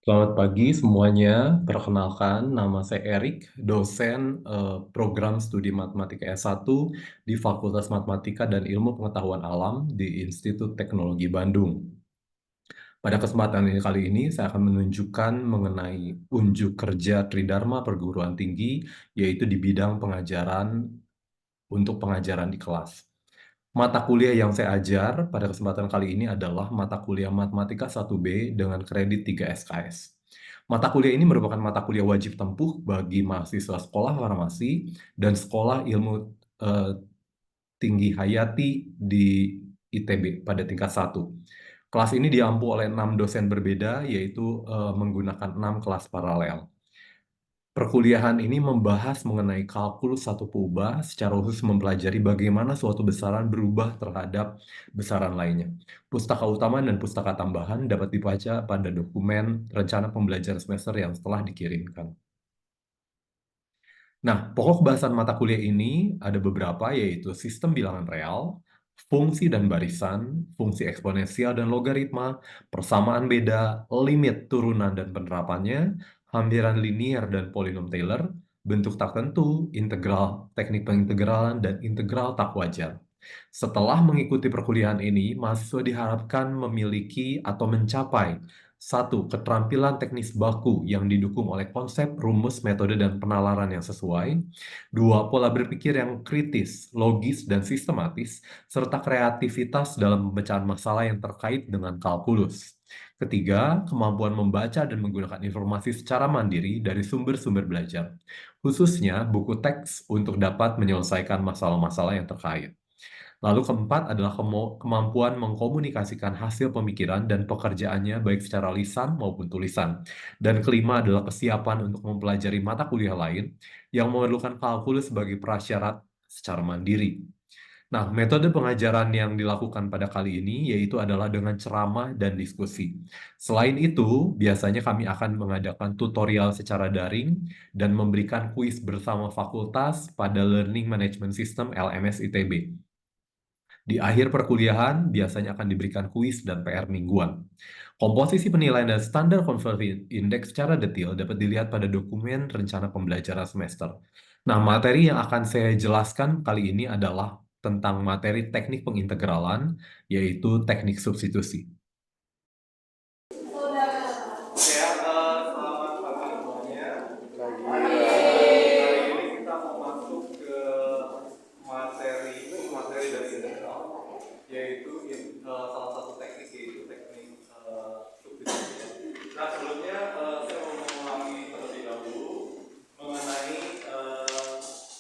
Selamat pagi semuanya. Perkenalkan, nama saya Erik, dosen program studi Matematika S1 di Fakultas Matematika dan Ilmu Pengetahuan Alam di Institut Teknologi Bandung. Pada kesempatan ini kali ini, saya akan menunjukkan mengenai unjuk kerja Tridharma Perguruan Tinggi, yaitu di bidang pengajaran untuk pengajaran di kelas. Mata kuliah yang saya ajar pada kesempatan kali ini adalah mata kuliah Matematika 1B dengan kredit 3 SKS. Mata kuliah ini merupakan mata kuliah wajib tempuh bagi mahasiswa sekolah farmasi dan sekolah ilmu eh, tinggi hayati di ITB pada tingkat 1. Kelas ini diampu oleh 6 dosen berbeda, yaitu menggunakan 6 kelas paralel. Perkuliahan ini membahas mengenai kalkulus satu kubah, secara khusus mempelajari bagaimana suatu besaran berubah terhadap besaran lainnya. Pustaka utama dan pustaka tambahan dapat dibaca pada dokumen rencana pembelajaran semester yang setelah dikirimkan. Nah, pokok bahasan mata kuliah ini ada beberapa, yaitu sistem bilangan real, fungsi dan barisan, fungsi eksponensial dan logaritma, persamaan beda, limit turunan dan penerapannya, hampiran linier dan polinom Taylor, bentuk tak tentu, integral, teknik pengintegralan, dan integral tak wajar. Setelah mengikuti perkuliahan ini, mahasiswa diharapkan memiliki atau mencapai satu, keterampilan teknis baku yang didukung oleh konsep, rumus, metode, dan penalaran yang sesuai. Dua, pola berpikir yang kritis, logis, dan sistematis, serta kreativitas dalam pemecahan masalah yang terkait dengan kalkulus. Ketiga, kemampuan membaca dan menggunakan informasi secara mandiri dari sumber-sumber belajar, khususnya buku teks untuk dapat menyelesaikan masalah-masalah yang terkait. Lalu keempat adalah kemampuan mengkomunikasikan hasil pemikiran dan pekerjaannya baik secara lisan maupun tulisan. Dan kelima adalah kesiapan untuk mempelajari mata kuliah lain yang memerlukan kalkulus sebagai prasyarat secara mandiri. Nah, metode pengajaran yang dilakukan pada kali ini yaitu adalah dengan ceramah dan diskusi. Selain itu, biasanya kami akan mengadakan tutorial secara daring dan memberikan kuis bersama fakultas pada Learning Management System LMS ITB. Di akhir perkuliahan, biasanya akan diberikan kuis dan PR mingguan. Komposisi penilaian dan standar conversion index secara detail dapat dilihat pada dokumen rencana pembelajaran semester. Nah, materi yang akan saya jelaskan kali ini adalah tentang materi teknik pengintegralan, yaitu teknik substitusi. Selamat pagi semuanya. Hari ini kita mau masuk ke materi dari integral, yaitu salah satu teknik, yaitu teknik substitusi. Nah, sebelumnya saya mau mengulangi terlebih dahulu mengenai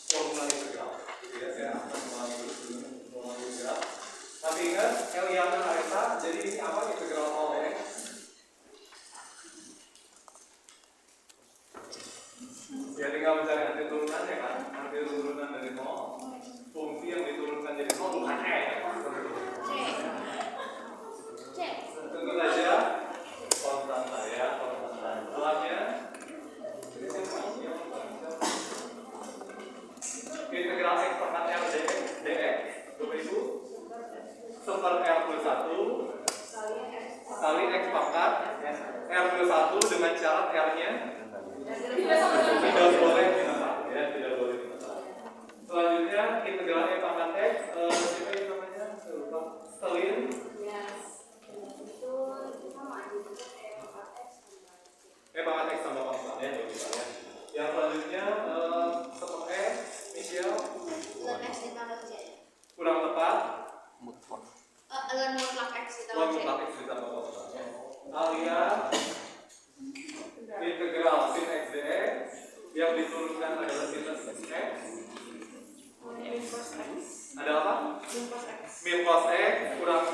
formula integral. Jadi saya akan mengulangi dulu sebelum formula integral. Tapi ingat, Eliana Areta, jadi ini apa integral oleh ya tinggal mencari arti turunannya kan, arti turunan dari 0, fungsi yang diturunkan jadi 0 bukan E. Tentu saja konstanta ya, konstanta. Setelahnya integral x pangkat R dx beribu seper R plus 1 kali x pangkat R plus 1 dengan syarat R-nya tidak boleh minus 1 ya, tidak boleh minus 1. Selanjutnya integral E pangkat X, siapa yang namanya? Saya lupa. Stelin. E pangkat X tambah konstan ya, kalau kita lihat. Yang selanjutnya seper E, Michelle. Kurang tepat. Mutlak X ditambah konstan ya. Alia integral sin X dx yang diturunkan adalah sinus X. Ada apa? Min cos X kurang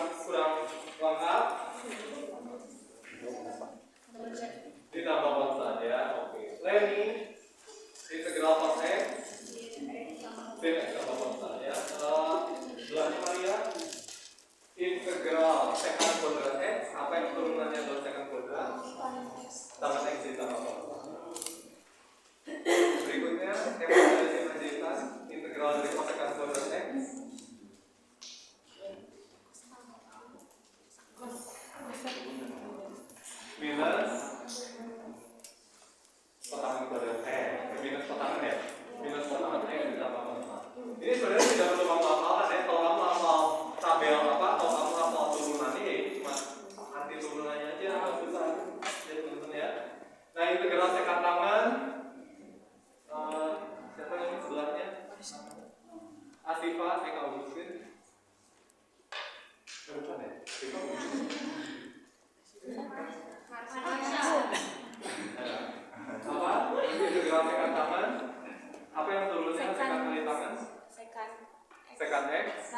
lengkap ditambah konstan ya. Oke. Leni integral cos X sin X tambah konstan ya. Selanjutnya Maria integral secant kuadrat X, apa yang turunannya adalah secant kuadrat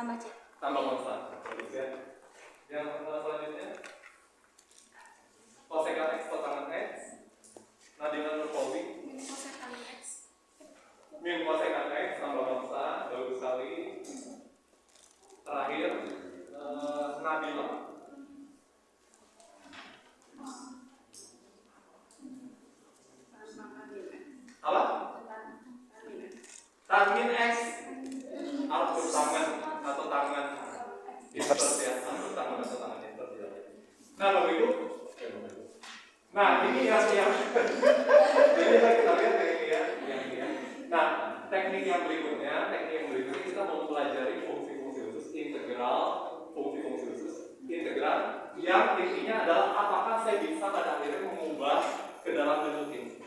Tambah C. Tambah konstan. Bagus ya. Yang selanjutnya kosekan X kotangan X. Nah, dengan following Min kosekan X. min kosekan X tambah konstan. Bagus sekali. Terakhir Nabila. Apa? Tan min X. Output tangan atau tangan invert ya. Output tangan atau tangan invert ya. Nah, Bapak Ibu. Nah, ini yang jadi kita lihat teknik ya. Nah, teknik yang berikutnya kita mau pelajari fungsi-fungsi khusus integral, fungsi-fungsi khusus integral yang intinya adalah apakah saya bisa pada akhirnya mengubah ke dalam bentuk ini.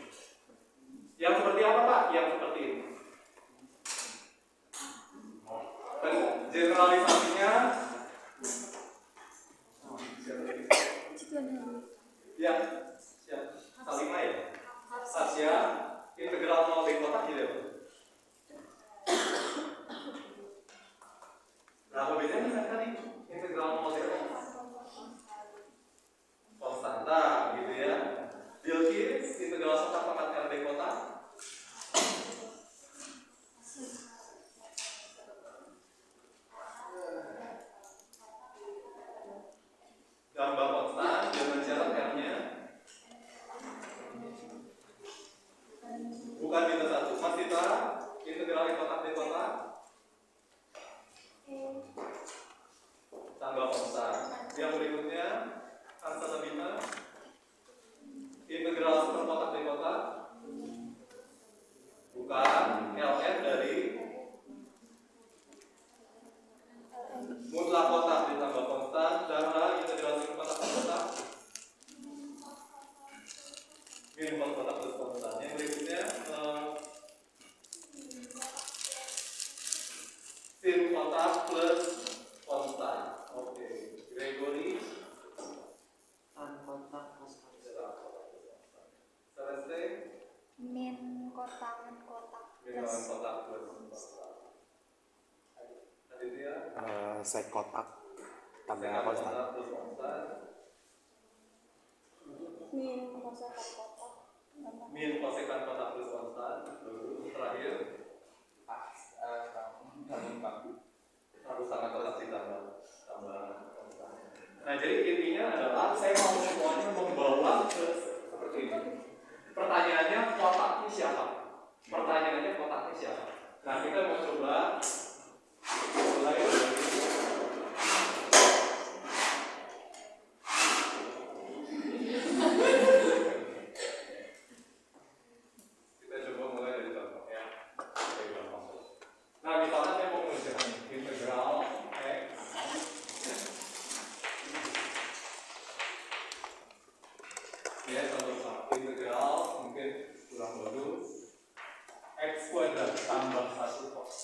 Yang seperti apa, Pak? Yang seperti ini. Generalisasinya ya, siap. Salimah ya? Asia integral 0 dari kotak gitu ya, Pak? Nah, apa bedanya dengan tadi? Integral 0 dari kotak konstanta gitu ya. Bilkis integral kotak pangkat R dari kotak gambar konstan dengan syarat R-nya bukan minus 1. Mas Tita, integral kotak dari kotak tambah konstan. Yang berikutnya Ansa Sabina, integral super kotak dari kotak bukan ln dari mutlak kotak ditambah konstan. Dara integral super kotak dari kotak min kotak plus konstan. Yang berikutnya sin kotak plus konstan. Oke, Gregory tan kotak plus konstan. Celeste Min kotangan kotak min kotak plus konstan. Aditya Sek kotak tambah sekan konstan. kotak plus konstan. min kosekan kotak tambah Min kosekan kotak plus konstan. Lalu terakhir harus sangat kotak ditambah konstan. Nah, jadi intinya adalah saya mau semuanya membawa ke seperti ini. Pertanyaannya kotaknya siapa? Nah, kita mau coba mulai dari contoh ya. Nah, misalnya saya mau menunjukkan integral X ya, contoh integral mungkin kurang bagus X kuadrat tambah 1 kos.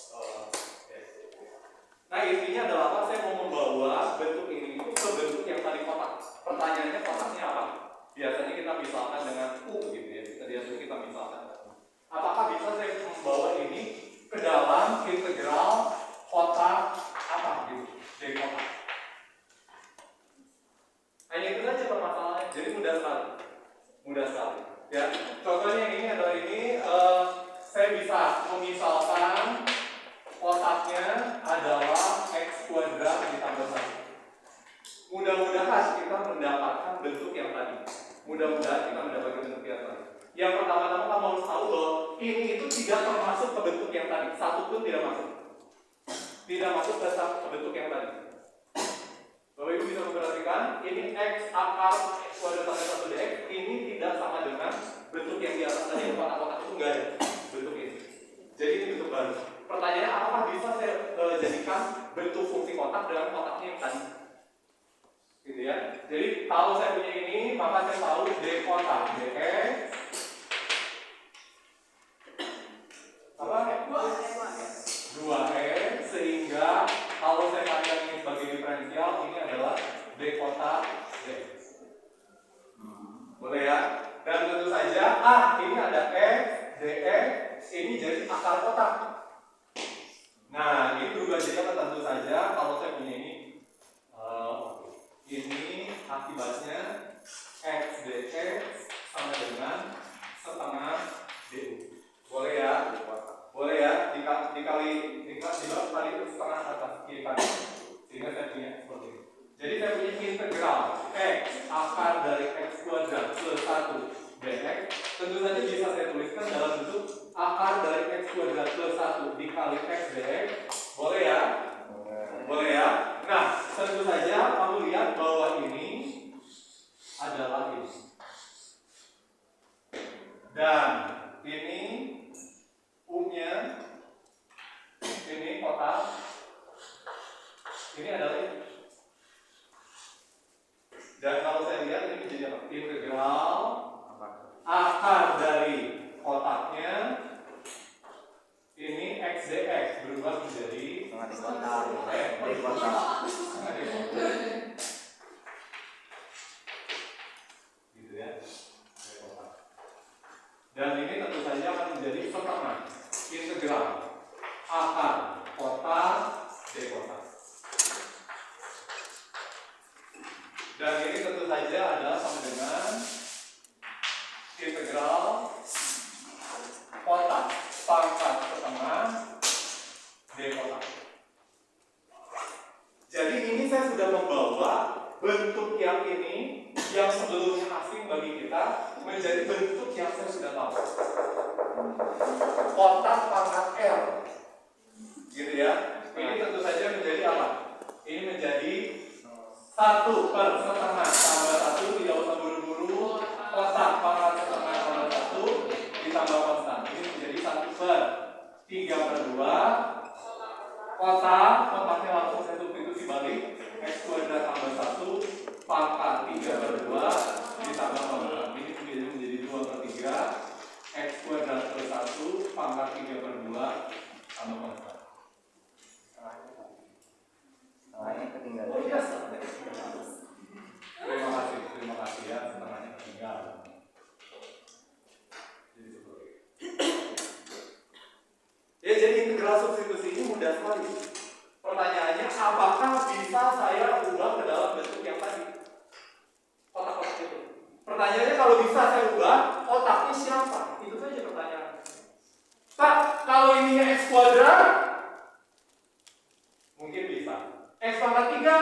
Nah, intinya adalah apa? Saya mau membawa bentuk ini itu ke bentuk yang tadi kotak. Pertanyaannya kotaknya apa? Biasanya kita misalkan dengan U gitu ya. Biasanya kita misalkan. Apakah bisa saya membawa ini ke dalam integral kotak apa gitu? Dari kotak. Hanya itu saja permasalahannya. Jadi mudah sekali. Ya. Contohnya yang ini adalah ini. Saya bisa memisalkan kotaknya adalah X kuadrat ditambah 1. Mudah-mudahan kita mendapatkan bentuk yang tadi. Yang pertama-tama kamu harus tahu bahwa ini itu tidak termasuk ke bentuk yang tadi. Satu pun tidak masuk. Tidak masuk ke bentuk yang tadi. Bapak Ibu bisa memperhatikan, ini X akar X kuadrat tambah 1 dx. Ini tidak sama dengan bentuk yang di atas tadi. Kotak-kotak itu enggak ada bentuk ini. Jadi ini bentuk baru. Pertanyaannya, apakah bisa saya jadikan bentuk fungsi kotak dengan kotaknya yang tadi? Gitu ya. Jadi kalau saya punya ini, maka saya tahu d kotak dx apa? 2e, sehingga kalau saya pandang ini sebagai diferensial, ini adalah d kotak dx. Boleh ya? Dan tentu saja, ini ada x dx, ini jadi akar kotak. Nah, ini berubah jadi apa? Tentu saja 1 dx. Tentu saja bisa saya tuliskan dalam bentuk akar dari x kuadrat plus 1 dikali x dx. Boleh ya? Boleh ya? Nah, tentu saja kamu lihat bahwa ini adalah ini. Dan ini U-nya, ini kotak, ini adalah ini. Dan kalau saya lihat ini menjadi apa? Integral akar dari kotaknya ini x dx berubah menjadi gitu ya. Dan ini tentu saja akan menjadi setengah integral akar kotak d kotak. Dan ini tentu saja adalah sama dengan integral kotak pangkat setengah d kotak. Jadi ini saya sudah membawa bentuk yang ini yang sebelumnya asing bagi kita menjadi bentuk yang saya sudah tahu. Kotak pangkat L, gitu ya. Ini tentu saja menjadi apa? Ini menjadi 1 per setengah tambah 1, tidak usah buru-buru. Kotak pangkat setengah tambah 1 ditambah konstan. Ini menjadi 1 per 3 per 2. Kotaknya langsung saya substitusi balik. X kuadrat tambah 1 pangkat 3 per 2 ditambah konstan. Ini menjadi 2 per 3. X kuadrat plus 1 pangkat 3 per 2 tambah konstan. Ketinggalan. Oh iya, terima kasih ya, setengahnya ketinggalan. Ya, jadi integral substitusi ini mudah sekali. Pertanyaannya, apakah bisa saya ubah ke dalam bentuk yang tadi? Kotak-kotak itu. Pertanyaannya, kalau bisa saya ubah, kotaknya siapa? Itu saja pertanyaan. Pak, kalau ininya x kuadrat, mungkin bisa. X pangkat 3,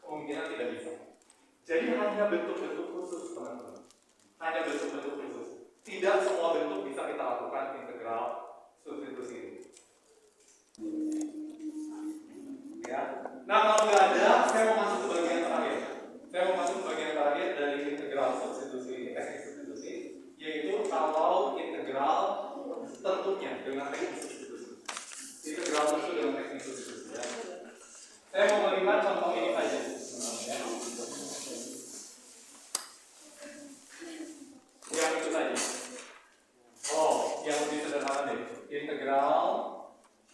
kemungkinan tidak bisa. Jadi hanya bentuk-bentuk khusus, teman-teman. Hanya bentuk-bentuk khusus. Tidak semua bentuk bisa kita lakukan integral substitusi ini. Ya. Nah, kalau nggak ada, saya mau masuk ke bagian terakhir. Saya mau masuk ke bagian terakhir dari integral substitusi ini, teknik substitusi, yaitu kalau integral tertutup dengan teknik substitusi. Integral tertutup dengan teknik substitusi. Ya. Saya mau melihat contoh ini saja. Yang itu saja. Oh, yang lebih sederhana deh. Integral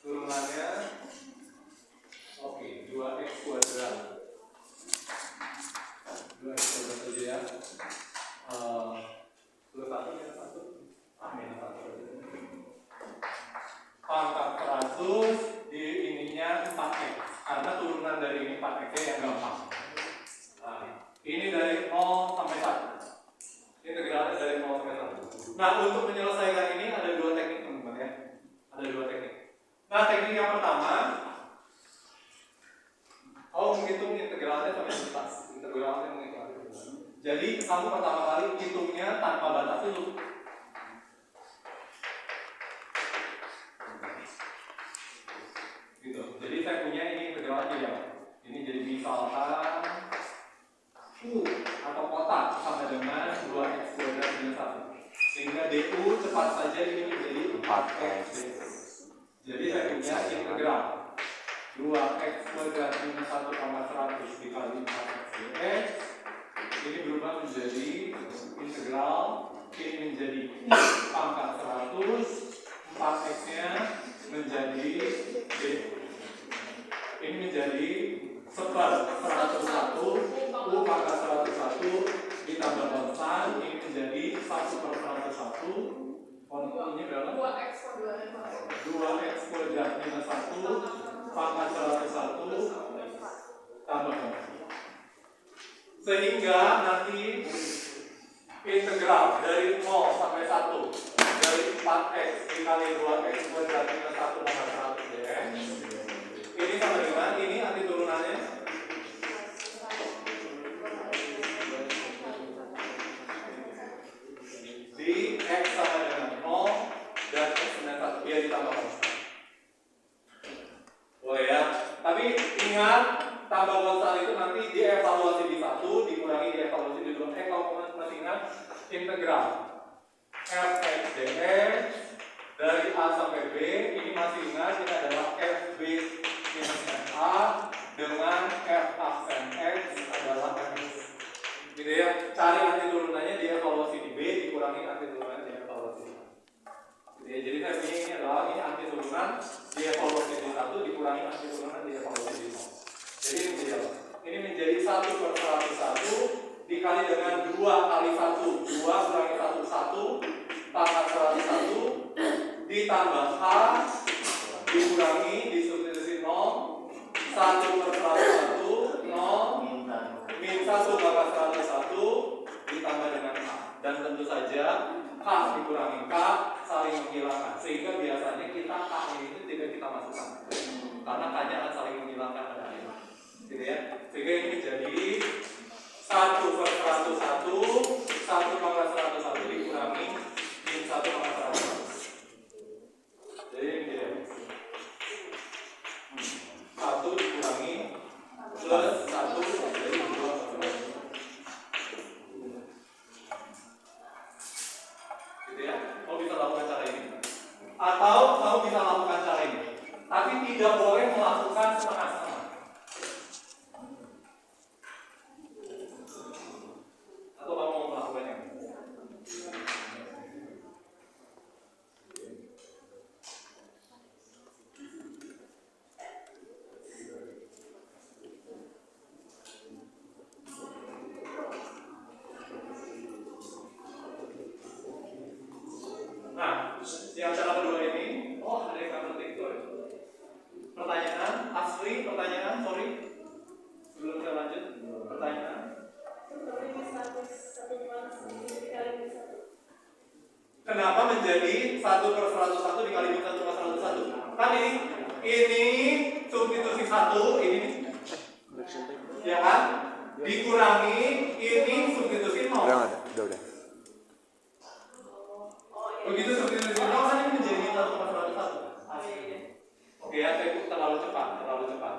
turunannya, oke, 2x kuadrat. 2x kuadrat saja ya. Plus 1 minus 1. Minus 1. Pangkat 100 di ininya 4x. Karena turunan dari ini 4x yang gampang. Nah, ini dari 0 sampai 1. Integralnya dari 0 sampai 1. Nah, untuk menyelesaikan ini ada 2 teknik, teman-teman ya. Ada 2 teknik. Nah, teknik yang pertama, menghitung integralnya sampai tuntas. Integralnya menghitung. Jadi, kamu pertama kali hitungnya tanpa batas dulu. Gitu. Jadi saya punya ini integral aja ya. Ini jadi misalkan U atau kotak sama dengan 2x kuadrat minus 1. Sehingga DU cepat saja ini menjadi 4x. Jadi saya punya integral 2x kuadrat minus 1 tambah 100 dikali 4x dx. Ini berubah menjadi integral, ini menjadi pangkat 100, 4x-nya menjadi d. Ini menjadi seper 101 U pangkat 101 ditambah konstan, ini menjadi 1 per 101. Konstannya berapa? 2x kuadrat minus 1 pangkat 101 tambah konstan. Sehingga nanti integral dari 0 sampai 1 dari 4x dikali 2x kuadrat minus 1 pangkat 100 dx. Ini sama dengan ini nanti turunannya X sama dengan 0 dan X dengan 1 biar ditambahkan. Boleh ya, tapi ingat tambah konstan itu nanti dievaluasi di 1 dikurangi dievaluasi di 2. Kalau masih ingat integral fx dx dari A sampai B, ini masih ingat ini adalah fb minus fa dengan f aksen x adalah fx. Gitu ya, cari nanti turunannya dievaluasi di B dikurangi nanti turunannya dievaluasi di A. Gitu ya, jadi saya punya ini adalah ini anti turunan dievaluasi di 1 dikurangi anti turunan dievaluasi di 0. Jadi ini menjadi apa? Ini menjadi 1/101 dikali dengan 2 kali 1 2 kurangi 1 1 pangkat 101 ditambah H dikurangi disubstitusi 0 1/101 0 min 1 pangkat 101 ditambah dengan H, dan tentu saja H dikurangi K saling menghilangkan, sehingga biasanya kita K ini tidak kita masukkan karena K-nya akan saling menghilangkan pada akhirnya, gitu ya. Sehingga ini menjadi 1/101 1/101 dikurangi min 1/101. Jadi ini menjadi 1 dikurangi plus 1 jadi 2. Gitu ya. Kamu bisa lakukan cara ini. Atau kamu bisa lakukan cara ini. Tapi tidak boleh melakukan setengah-setengah. Atau kamu mau melakukannya? Nah, yang cara kedua ini, oh ada yang nggak penting tuh. Pertanyaan, asli pertanyaan, sorry. Sebelum kita lanjut, pertanyaan. Kenapa menjadi 1/101 dikali min 1/101? Kan ini substitusi 1 ini, ya kan? Dikurangi ini substitusi 0. Udah. Begitu substitusi 0 kan ini menjadi min 1/101. Oke ya, saya terlalu cepat.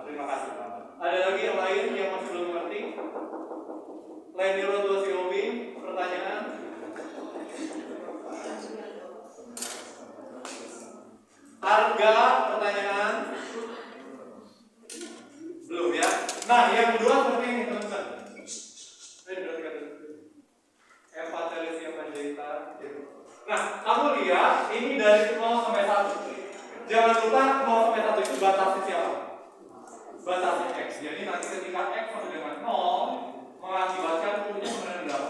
Terima kasih. Ada lagi yang lain yang masih belum mengerti? Leniro Tua Siobi, pertanyaan? Harga, pertanyaan? Belum ya? Nah, yang kedua seperti ini teman-teman. Eva Telesia Panjaitan. Nah, kamu lihat ini dari 0 sampai 1. Jangan lupa 0 sampai 1 itu batasnya siapa? Batasnya X. Jadi nanti ketika X sama dengan 0 mengakibatkan U-nya sebenarnya berapa?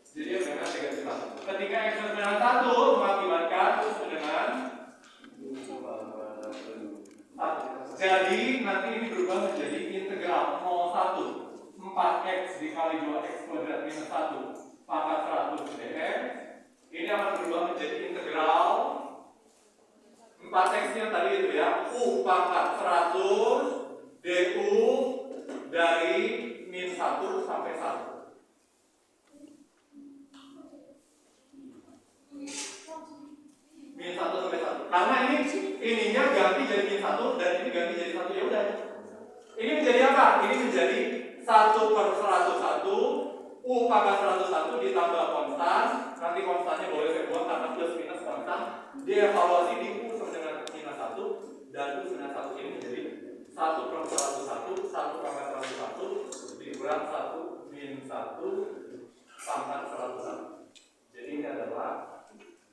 Jadi dengan negatif 1. Ketika X sama dengan 1 mengakibatkan U dengan 1. Jadi nanti ini berubah menjadi integral 01 4x dikali 2x kuadrat minus 1 pangkat 100 dx. Ini akan berubah menjadi integral 4x nya tadi itu ya, U pangkat 100 du dari min 1 sampai 1. Min 1 sampai 1. Karena ininya ganti jadi min 1 dan ini ganti jadi 1, ya udah. Ini menjadi apa? Ini menjadi 1/101 U pangkat 101 ditambah konstan. Nanti konstannya boleh saya buang karena plus minus konstan. Dievaluasi di U sama dengan minus 1 dan U dengan 1 ini menjadi 1/101 1 pangkat 101 dikurang 1 min 1 pangkat 101. Jadi ini adalah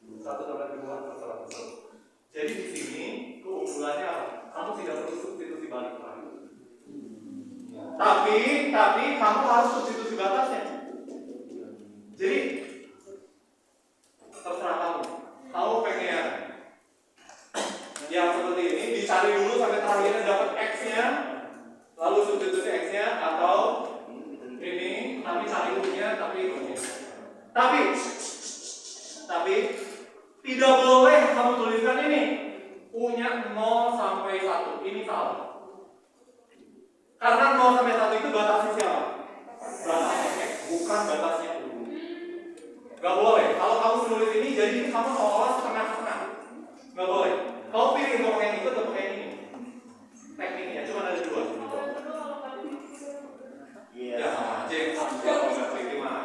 1/2/101. Jadi di sini keunggulannya apa? Kamu tidak perlu substitusi balik lagi. Tapi kamu harus substitusi batasnya. Jadi terserah kamu. Kamu pengen yang seperti ini dicari dulu sampai terakhirnya dapat X-nya, lalu substitusi X-nya, atau ini tapi cari U-nya tapi U-nya. Tapi tidak boleh kamu tuliskan ini U-nya 0 sampai 1. Ini salah. Karena 0 sampai 1 itu batasnya siapa? Batasnya X, bukan batasnya U. kamu seolah setengah-setengah. Nggak boleh. Kalau pilih mau pakai yang itu atau pakai yang ini. Tekniknya cuma ada dua. Iya. Ya sama aja. Kalau nggak pilih gimana?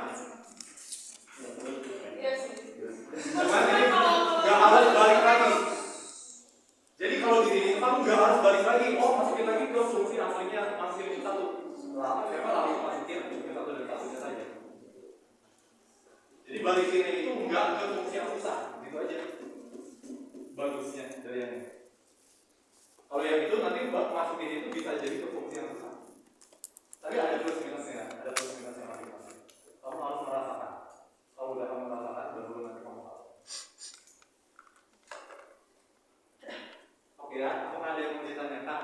Cuman ini nggak harus balik lagi. Jadi kalau di sini kamu nggak harus balik lagi. Oh, masukin lagi ke fungsi aslinya masih limit satu. Siapa langsung masukin limit satu dan satunya saja. Jadi balikinnya itu nggak ke fungsi yang susah, gitu aja. Bagusnya dari yang ini. Kalau yang itu nanti masukin itu bisa jadi ke fungsi yang susah. Tapi ada plus minusnya, masing-masing. Kamu harus merasakan. Kalau udah kamu merasakan, baru nanti kamu tahu. Oke ya, apakah ada yang mau ditanyakan?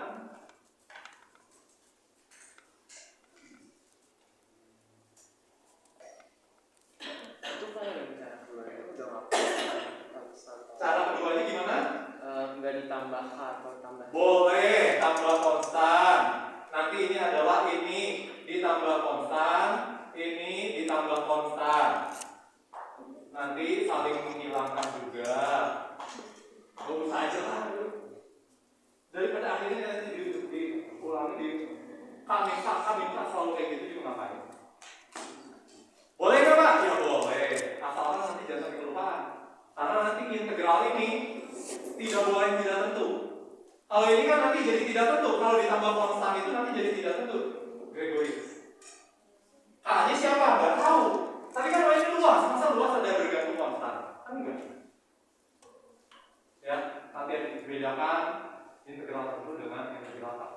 Itu kan yang cara kedua itu udah nggak Cara keduanya gimana? nggak ditambah atau tambah. Boleh tambah konstan. Nanti ini adalah ini ditambah konstan, ini ditambah konstan. Nanti saling menghilangkan juga. Bagus aja lah. Daripada akhirnya nanti diulangi di kami selalu kayak gitu juga ngapain? Boleh nggak Pak? Ya boleh. Asalkan nanti jangan sampai kelupaan. Karena nanti integral ini tidak boleh tidak tentu. Kalau ini kan nanti jadi tidak tentu. Kalau ditambah konstan itu nanti jadi tidak tentu. Gregoris. K-nya siapa? Nggak tahu. Tapi kan ini luas. Masa luas ada bergantung konstan? Kan enggak. Ya, nanti bedakan integral tentu dengan integral tak.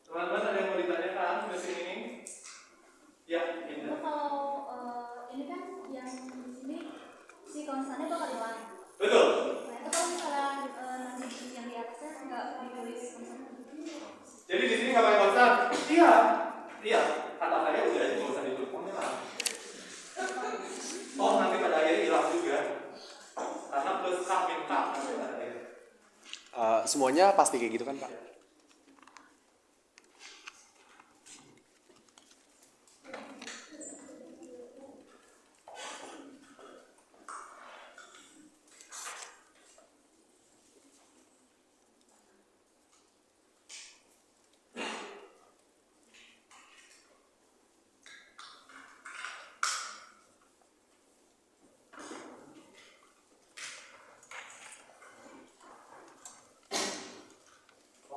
Teman-teman ada yang mau ditanyakan sampai sini? Ya, ini. Kalau ini kan yang di sini si konstannya bakal hilang. Betul. Nah itu kalau misalnya nanti yang di atasnya nggak ditulis konstannya. Jadi di sini nggak pakai konstan? Iya. Iya. Kata saya udah aja nggak usah ditulis konstan. Oh nanti pada akhirnya hilang juga. Karena plus K min K. Semuanya pasti kayak gitu kan Pak?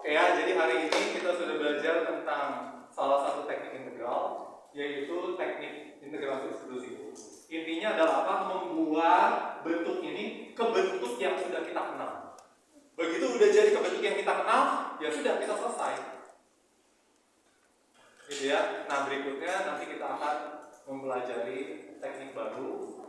Oke ya, jadi hari ini kita sudah belajar tentang salah satu teknik integral, yaitu teknik integral substitusi. Intinya adalah apa? Membuat bentuk ini ke bentuk yang sudah kita kenal. Begitu udah jadi ke bentuk yang kita kenal, ya sudah kita selesai. Gitu ya. Nah berikutnya nanti kita akan mempelajari teknik baru